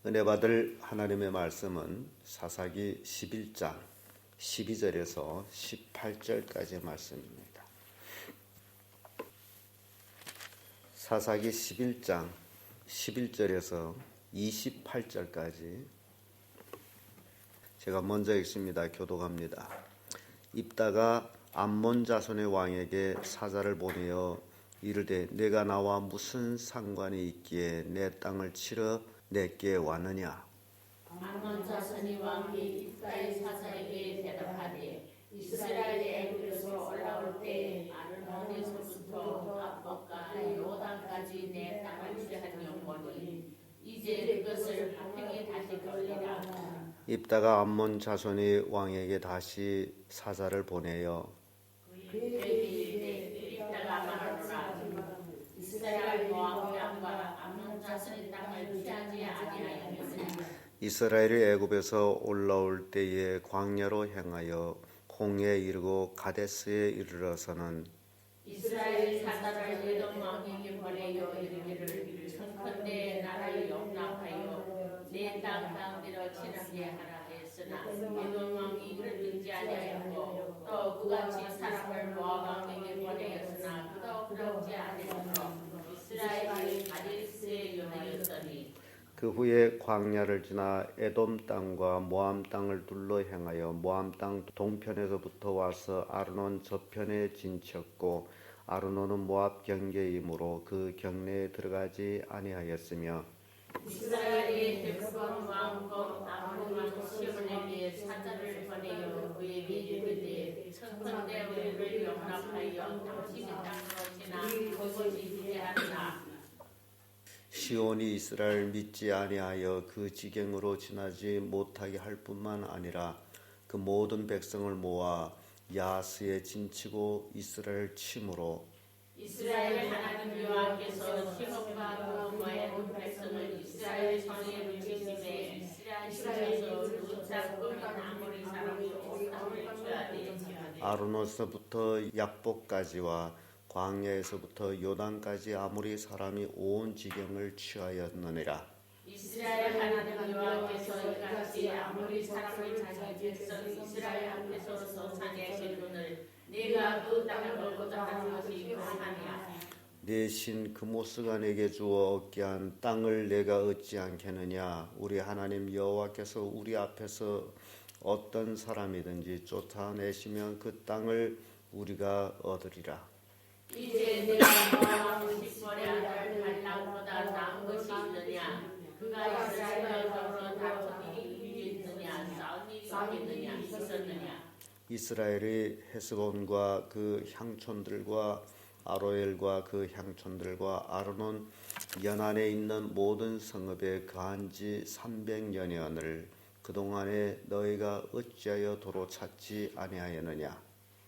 은혜 받을 하나님의 말씀은 사사기 11장 12절에서 18절까지의 말씀입니다. 사사기 11장 11절에서 28절까지 제가 먼저 읽습니다. 교독합니다. 입다가 암몬 자손의 왕에게 사자를 보내어 이르되 내가 나와 무슨 상관이 있기에 내 땅을 치러 내게 왔느냐. 암몬 자손이 왕이 입다의 사자에게 대답하되 이스라엘이 애굽에서 올라올 때 아르논에서부터 압복과 요단까지 내 땅을 취하였거니 이제 그것을 화평에 다시 돌리라. 입다가 암몬 자손이 왕에게 다시 사자를 보내어 입다가 말하노라 이스라엘 모압과 암몬 자손의 땅을 취하지 아니하였느냐. 이스라엘이 애굽에서 올라올 때에 광야로 행하여 홍해에 이르고 가데스에 이르러서는 이스라엘 사자를 에돔 왕에게 보내어 이르기를 청컨대 나라를 용납하여 내 땅 가운데로 지나게 하라 했으나 에돔 왕이 이를 듣지 아니하였고 또 그같이 사람을 모압 왕에게 보내었으나 그도 그렇지 아니하므로 이스라엘이 가데스에 요하였더니 그 후에 광야를 지나 에돔 땅과 모함 땅을 둘러 행하여 모함 땅 동편에서부터 와서 아르논 저편에 진쳤고 아르논은 모압 경계이므로 그 경내에 들어가지 아니하였으며 이스라엘이 헤브론 왕 아므론 왕 시온에게 사자를 보내어 그에게 이르되 청컨대 우리를 용납하여 당신의 땅으로 지나 그곳이 지배하리라. 시온이 이스라엘 믿지 아니하여 그 지경으로 지나지 못하게 할 뿐만 아니라 그 모든 백성을 모아 야스에 진치고 이스라엘 침으로 이스라엘 하나님 여호와께서 시온과 그 모든 백성을 이스라엘 성에 붙이시되 이스라엘에서 누차 꾸민 아모리 사람이 온 땅을 취하되 아르노스부터 약복까지와 광야에서부터 요단까지 아무리 사람이 온 지경을 취하였느니라. 이스라엘 하나님 여호와께서 이같이 아무리 사람을 자기 백성 이스라엘 앞에서 솟아내신 분을 네가 그 땅을 먹고자 하는 것이 그러하니라. 내 신 그모스가 내게 주어 얻게 한 땅을 내가 얻지 않겠느냐. 우리 하나님 여호와께서 우리 앞에서 어떤 사람이든지 쫓아내시면 그 땅을 우리가 얻으리라. 이제 내가 모압 십벌의 아들 발람보다 나은 것이 있느냐. 그가 이스라엘과 다투니 일이 있느냐. 싸운 일이 있었느냐. 이스라엘이 헤스본과 그 향촌들과 아로엘과 그 향촌들과 아르논 연안에 있는 모든 성읍에 거한 지 300년여를 그동안에 너희가 어찌하여 도로 찾지 아니하였느냐.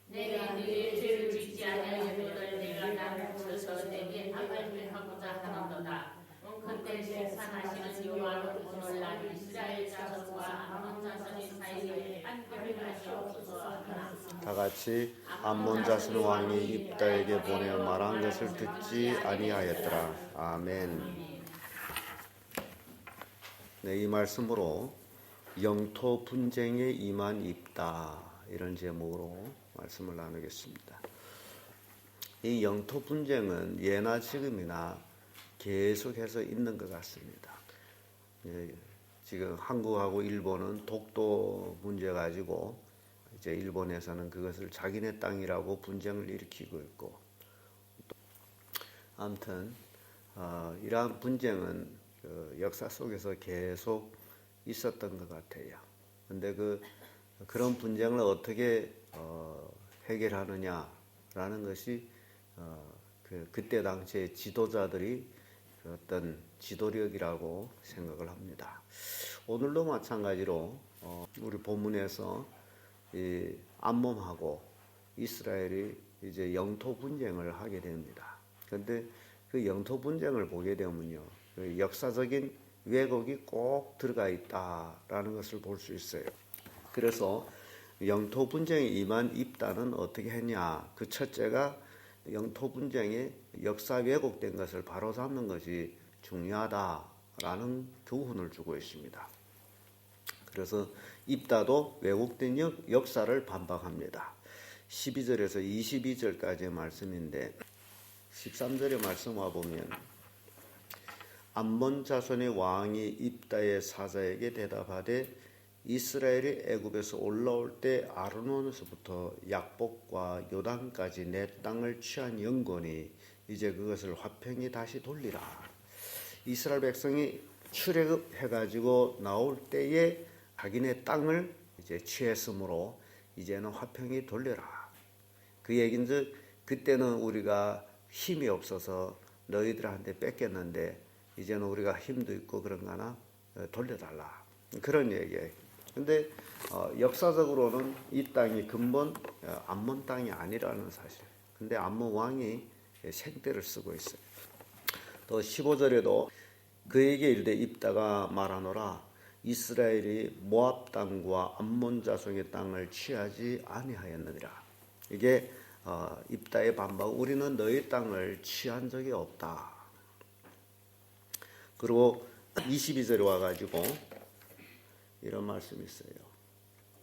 내가 네게 죄를 짓지 아니하였거늘 내가 나를 쳐서 내게 악을 하고자 하는도다. 그때 생산하시는 여호와로 오늘날 이스라엘 자손과 암몬 자손의 사이에 한결 맛이 없어서 하나. 다 같이 암몬 자손 왕이 입다에게 보내어 말한 것을 듣지 아니하였더라. 아멘. 네, 이 말씀으로 영토 분쟁에 임한 입다 이런 제목으로 말씀을 나누겠습니다. 이 영토 분쟁은 예나 지금이나 계속해서 있는 것 같습니다. 지금 한국하고 일본은 독도 문제 가지고 이제 일본에서는 그것을 자기네 땅이라고 분쟁을 일으키고 있고, 아무튼 이러한 분쟁은 역사 속에서 계속 있었던 것 같아요. 근데 그런 분쟁을 어떻게 해결하느냐라는 것이 그때 당시에 지도자들이 어떤 지도력이라고 생각을 합니다. 오늘도 마찬가지로 우리 본문에서 이 암몬하고 이스라엘이 이제 영토 분쟁을 하게 됩니다. 그런데 그 영토 분쟁을 보게 되면요, 그 역사적인 왜곡이 꼭 들어가 있다라는 것을 볼 수 있어요. 그래서 영토 분쟁에 임한 입다는 어떻게 했냐? 그 첫째가 영토 분쟁에 역사 왜곡된 것을 바로잡는 것이 중요하다 라는 교훈을 주고 있습니다. 그래서 입다도 왜곡된 역사를 반박합니다. 12절에서 22절까지의 말씀인데 13절의 말씀 와보면 암몬 자손의 왕이 입다의 사자에게 대답하되 이스라엘이 애굽에서 올라올 때 아르논에서부터 약복과 요단까지 내 땅을 취한 영건이 이제 그것을 화평히 다시 돌리라. 이스라엘 백성이 출애굽해가지고 나올 때에 자기네 땅을 이제 취했으므로 이제는 화평히 돌려라. 그 얘긴즉 그때는 우리가 힘이 없어서 너희들한테 뺏겼는데 이제는 우리가 힘도 있고 그런가나 돌려달라. 그런 얘기예요. 근데 역사적으로는 이 땅이 근본 암몬 땅이 아니라는 사실. 근데 암몬 왕이 생떼를 쓰고 있어요. 또 15절에도 그에게 이르되 입다가 말하노라 이스라엘이 모압 땅과 암몬 자손의 땅을 취하지 아니하였느니라. 이게 입다의 반박. 우리는 너희 땅을 취한 적이 없다. 그리고 22절에 와가지고 이런 말씀이 있어요.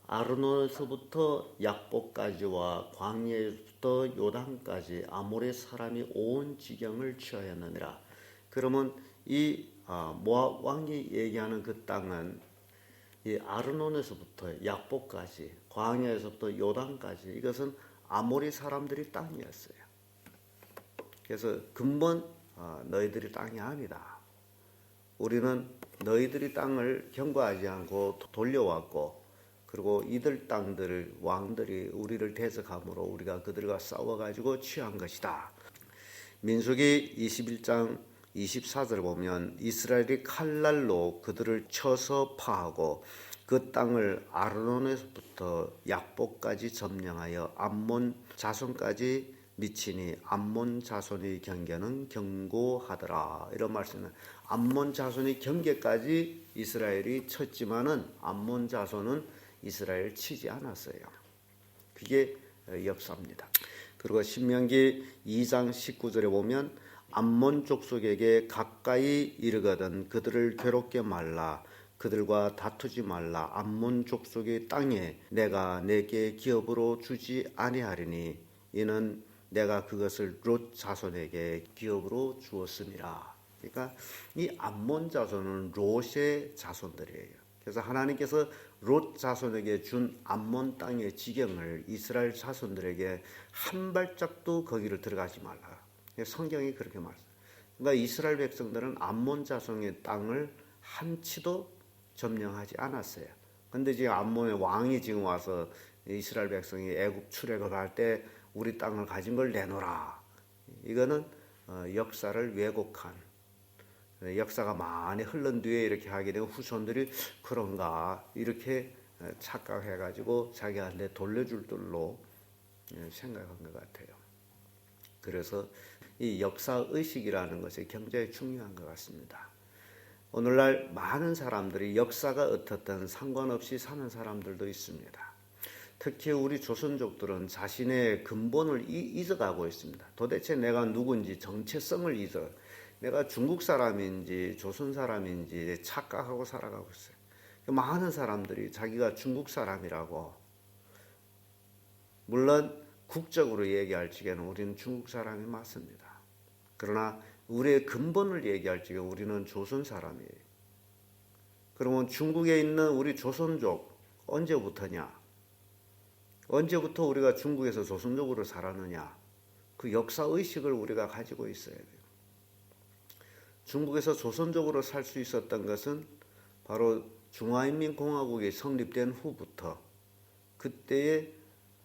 아르논에서부터 약복까지와 광야에서부터 요단까지 아모레 사람이 온 지경을 취하였느니라. 그러면 이 모압 왕이 얘기하는 그 땅은 이 아르논에서부터 약복까지 광야에서부터 요단까지 이것은 아모리 사람들이 땅이었어요. 그래서 근본 너희들이 땅이 아니다. 우리는 너희들이 땅을 경과하지 않고 돌려왔고 그리고 이들 땅들을 왕들이 우리를 대적함으로 우리가 그들과 싸워가지고 취한 것이다. 민수기 21장 24절 보면 이스라엘이 칼날로 그들을 쳐서 파하고 그 땅을 아르논에서부터 약복까지 점령하여 암몬 자손까지 미치니 암몬 자손의 경계는 견고하더라. 이런 말씀은 암몬 자손의 경계까지 이스라엘이 쳤지만은 암몬 자손은 이스라엘 치지 않았어요. 그게 역사입니다. 그리고 신명기 2장 19절에 보면 암몬 족속에게 가까이 이르거든 그들을 괴롭게 말라. 그들과 다투지 말라. 암몬 족속의 땅에 내가 내게 기업으로 주지 아니하리니 이는 내가 그것을 롯 자손에게 기업으로 주었음이라. 그러니까 이 암몬 자손은 롯의 자손들이에요. 그래서 하나님께서 롯 자손에게 준 암몬 땅의 지경을 이스라엘 자손들에게 한 발짝도 거기를 들어가지 말라. 성경이 그렇게 말해요. 그러니까 이스라엘 백성들은 암몬 자손의 땅을 한치도 점령하지 않았어요. 근데 지금 암몬의 왕이 지금 와서 이스라엘 백성이 애굽 출애굽할 때 우리 땅을 가진 걸 내놓으라. 이거는 역사를 왜곡한, 역사가 많이 흘른 뒤에 이렇게 하게 되면 후손들이 그런가 이렇게 착각해가지고 자기한테 돌려줄 줄로 생각한 것 같아요. 그래서 이 역사의식이라는 것이 굉장히 중요한 것 같습니다. 오늘날 많은 사람들이 역사가 어떻든 상관없이 사는 사람들도 있습니다. 특히 우리 조선족들은 자신의 근본을 잊어가고 있습니다. 도대체 내가 누군지 정체성을 잊어 내가 중국 사람인지 조선 사람인지 착각하고 살아가고 있어요. 많은 사람들이 자기가 중국 사람이라고, 물론 국적으로 얘기할 적에는 우리는 중국 사람이 맞습니다. 그러나 우리의 근본을 얘기할 적에 우리는 조선 사람이에요. 그러면 중국에 있는 우리 조선족 언제부터냐? 언제부터 우리가 중국에서 조선족으로 살았느냐? 그 역사의식을 우리가 가지고 있어야 돼요. 중국에서 조선족으로 살 수 있었던 것은 바로 중화인민공화국이 성립된 후부터 그때에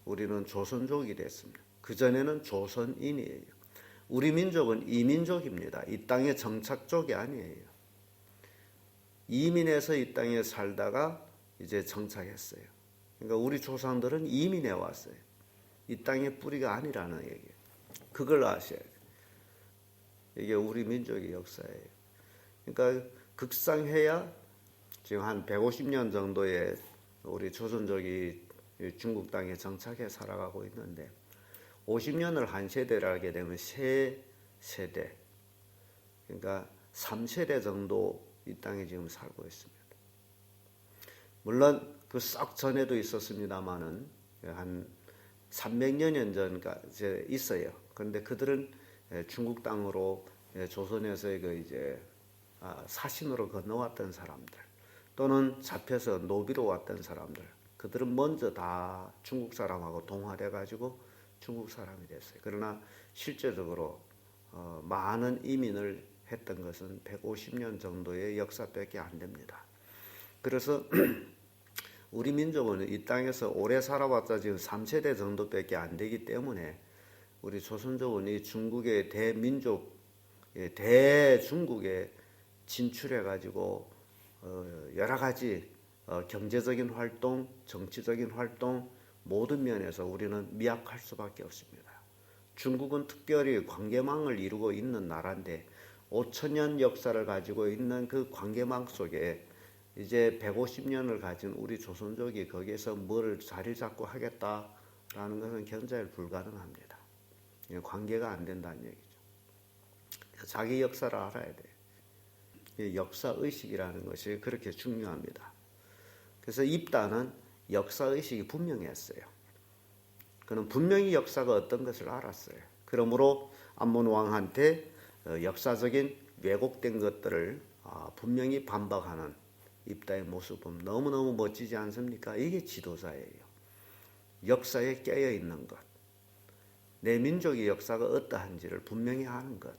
우리는 조선족이 됐습니다. 그전에는 조선인이에요. 우리 민족은 이민족입니다. 이 땅의 정착족이 아니에요. 이민해서 이 땅에 살다가 이제 정착했어요. 그러니까 우리 조상들은 이민해 왔어요. 이 땅의 뿌리가 아니라는 얘기예요. 그걸 아셔야 돼요. 이게 우리 민족의 역사예요. 그러니까 극상해야 지금 한 150년 정도의 우리 조선족이 중국 땅에 정착해 살아가고 있는데 50년을 한 세대를 하게 되면 세 세대, 그러니까 3세대 정도 이 땅에 지금 살고 있습니다. 물론 그 썩 전에도 있었습니다만은 한 300년 전까지 있어요. 그런데 그들은 중국 땅으로 조선에서의 그 이제 사신으로 건너왔던 사람들, 또는 잡혀서 노비로 왔던 사람들, 그들은 먼저 다 중국 사람하고 동화돼 가지고 중국 사람이 됐어요. 그러나 실제적으로 많은 이민을 했던 것은 150년 정도의 역사밖에 안 됩니다. 그래서 우리 민족은 이 땅에서 오래 살아봤자 지금 3세대 정도밖에 안 되기 때문에 우리 조선족은 이 중국의 대민족, 대중국에 진출해가지고 여러 가지 경제적인 활동, 정치적인 활동 모든 면에서 우리는 미약할 수밖에 없습니다. 중국은 특별히 관계망을 이루고 있는 나라인데 5천년 역사를 가지고 있는 그 관계망 속에 이제 150년을 가진 우리 조선족이 거기에서 뭘 자리 잡고 하겠다라는 것은 견자일 불가능합니다. 관계가 안 된다는 얘기죠. 자기 역사를 알아야 돼요. 역사의식이라는 것이 그렇게 중요합니다. 그래서 입다는 역사의식이 분명했어요. 그는 분명히 역사가 어떤 것을 알았어요. 그러므로 암몬 왕한테 역사적인 왜곡된 것들을 분명히 반박하는 입다의 모습은 너무너무 멋지지 않습니까? 이게 지도자예요. 역사에 깨어있는 것, 내 민족의 역사가 어떠한지를 분명히 아는 것.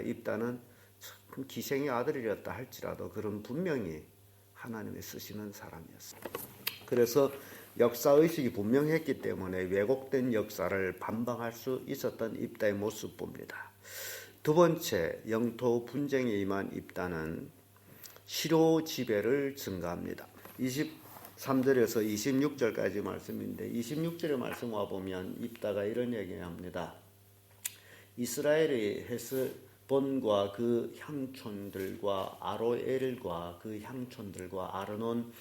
입다는 참 기생의 아들이었다 할지라도 그런 분명히 하나님이 쓰시는 사람이었어요. 그래서 역사의식이 분명했기 때문에 왜곡된 역사를 반박할 수 있었던 입다의 모습 봅니다. 두 번째, 영토 분쟁에 임한 입다는 실효 지배를 증가합니다. 23절에서 26절까지 말씀인데 26절의 말씀 와보면 입다가 이런 얘기합니다. 이스라엘의 헤스본과 그 향촌들과 아로엘과 그 향촌들과 아르논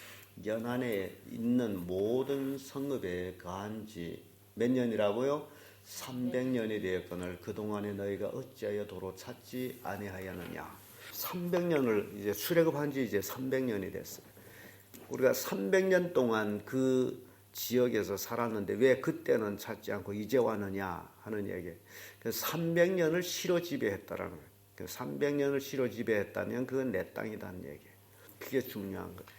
연안에 있는 모든 성읍에 거한 지 몇 년이라고요? 300년이 되었거늘 그동안에 너희가 어찌하여 도로 찾지 아니하였느냐. 300년을 이제 출애굽한 지 이제 300년이 됐어요. 우리가 300년 동안 그 지역에서 살았는데 왜 그때는 찾지 않고 이제 왔느냐 하는 얘기. 그래서 300년을 실효 지배했다라는 거예요. 300년을 실효 지배했다면 그건 내 땅이라는 얘기예요. 그게 중요한 거예요.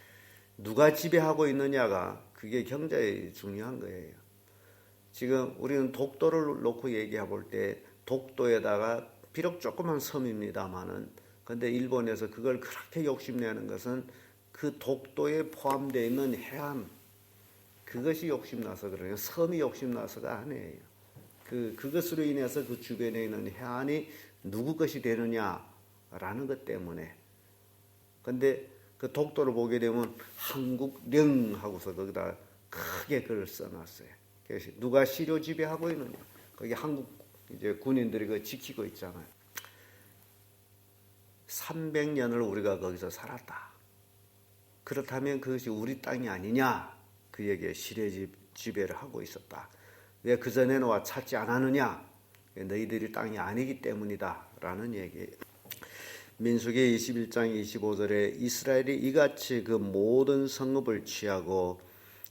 누가 지배하고 있느냐가 그게 굉장히 중요한 거예요. 지금 우리는 독도를 놓고 얘기해 볼 때 독도에다가 비록 조그만 섬입니다만은 근데 일본에서 그걸 그렇게 욕심내는 것은 그 독도에 포함되어 있는 해안 그것이 욕심나서 그래요. 섬이 욕심나서가 아니에요. 그것으로 인해서 그 주변에 있는 해안이 누구 것이 되느냐라는 것 때문에. 근데 그 독도를 보게 되면 한국령 하고서 거기다 크게 글을 써놨어요. 그래서 누가 실효 지배하고 있느냐. 거기 한국 이제 군인들이 그 지키고 있잖아요. 300년을 우리가 거기서 살았다. 그렇다면 그것이 우리 땅이 아니냐? 그에게 실효 지배를 하고 있었다. 왜 그전에는 와 찾지 않았느냐? 너희들이 땅이 아니기 때문이다. 라는 얘기예요. 민수기 21장 25절에 이스라엘이 이같이 그 모든 성읍을 취하고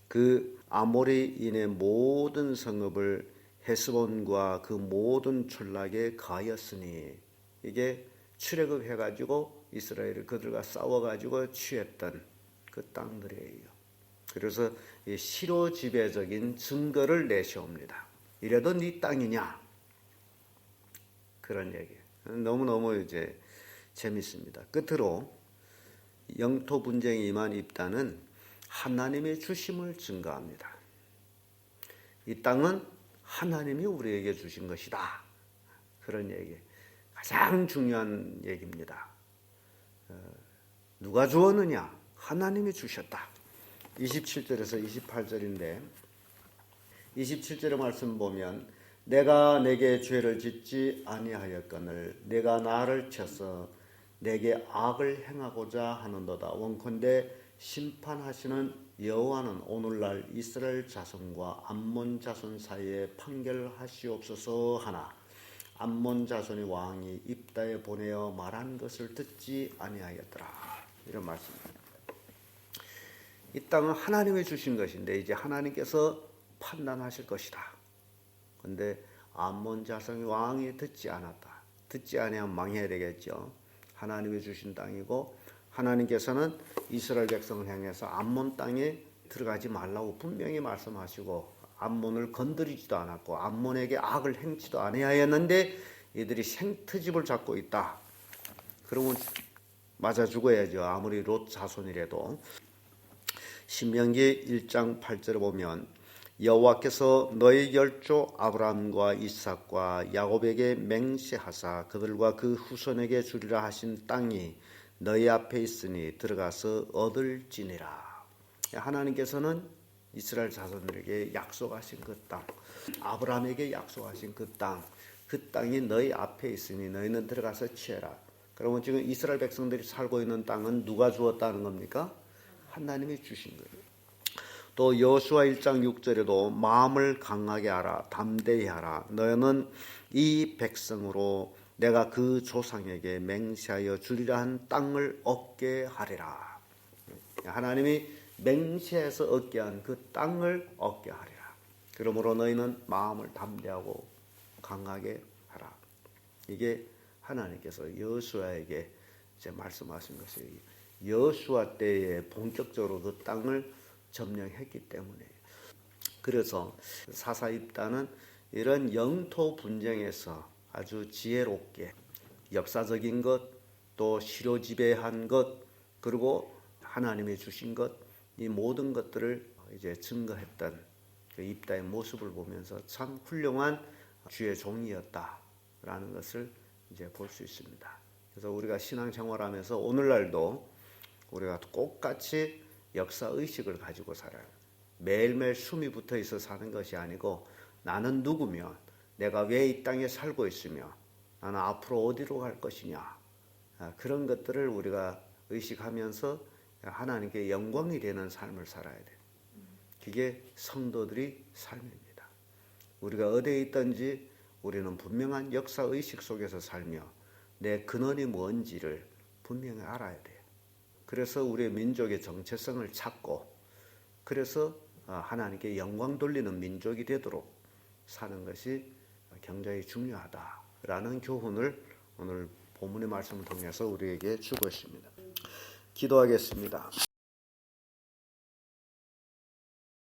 그 아모리인의 모든 성읍을 헤스본과 그 모든 촌락에 가였으니 이게 출애굽해가지고 이스라엘이 그들과 싸워가지고 취했던 그 땅들이에요. 그래서 이 실효 지배적인 증거를 내세웁니다. 이래도 네 땅이냐? 그런 얘기. 너무너무 이제 재밌습니다. 끝으로 영토 분쟁에 임한 입다는 하나님의 주심을 증거합니다. 이 땅은 하나님이 우리에게 주신 것이다. 그런 얘기. 가장 중요한 얘기입니다. 누가 주었느냐? 하나님이 주셨다. 27절에서 28절인데 27절의 말씀 보면 내가 내게 죄를 짓지 아니하였거늘 내가 나를 쳐서 내게 악을 행하고자 하는도다. 원컨대 심판하시는 여호와는 오늘날 이스라엘 자손과 암몬 자손 사이에 판결하시옵소서 하나 암몬 자손의 왕이 입다에 보내어 말한 것을 듣지 아니하였더라. 이런 말씀입니다. 이 땅은 하나님이 주신 것인데 이제 하나님께서 판단하실 것이다. 근데 암몬 자손의 왕이 듣지 않았다. 듣지 아니하면 망해야 되겠죠. 하나님이 주신 땅이고 하나님께서는 이스라엘 백성을 향해서 암몬 땅에 들어가지 말라고 분명히 말씀하시고 암몬을 건드리지도 않았고 암몬에게 악을 행치도 아니하였는데 이들이 생트집을 잡고 있다. 그러면 맞아 죽어야죠. 아무리 롯 자손이라도. 신명기 1장 8절에 보면 여호와께서 너희 열조 아브라함과 이삭과 야곱에게 맹세하사 그들과 그 후손에게 주리라 하신 땅이 너희 앞에 있으니 들어가서 얻을지니라. 하나님께서는 이스라엘 자손들에게 약속하신 그 땅, 아브라함에게 약속하신 그 땅이 너희 앞에 있으니 너희는 들어가서 취해라. 그러면 지금 이스라엘 백성들이 살고 있는 땅은 누가 주었다는 겁니까? 하나님이 주신 거예요. 또 여호수아 1장 6절에도 마음을 강하게 하라, 담대히 하라. 너희는 이 백성으로 내가 그 조상에게 맹세하여 주리라 한 땅을 얻게 하리라. 하나님이 맹세해서 얻게 한 그 땅을 얻게 하리라. 그러므로 너희는 마음을 담대하고 강하게 하라. 이게 하나님께서 여호수아에게 이제 말씀하신 것이에요. 여호수아 때에 본격적으로 그 땅을 점령했기 때문에. 그래서 사사 입다는 이런 영토 분쟁에서 아주 지혜롭게 역사적인 것, 또 시로 지배한 것, 그리고 하나님이 주신 것, 이 모든 것들을 이제 증거했던 그 입다의 모습을 보면서 참 훌륭한 주의 종이었다라는 것을 이제 볼 수 있습니다. 그래서 우리가 신앙생활하면서 오늘날도 우리가 똑같이 역사 의식을 가지고 살아요. 매일매일 숨이 붙어 있어 사는 것이 아니고 나는 누구며 내가 왜 이 땅에 살고 있으며 나는 앞으로 어디로 갈 것이냐, 그런 것들을 우리가 의식하면서 하나님께 영광이 되는 삶을 살아야 돼요. 그게 성도들이 삶입니다. 우리가 어디에 있든지 우리는 분명한 역사 의식 속에서 살며 내 근원이 뭔지를 분명히 알아야 돼요. 그래서 우리의 민족의 정체성을 찾고 그래서 하나님께 영광 돌리는 민족이 되도록 사는 것이 굉장히 중요하다라는 교훈을 오늘 본문의 말씀을 통해서 우리에게 주고 있습니다. 기도하겠습니다.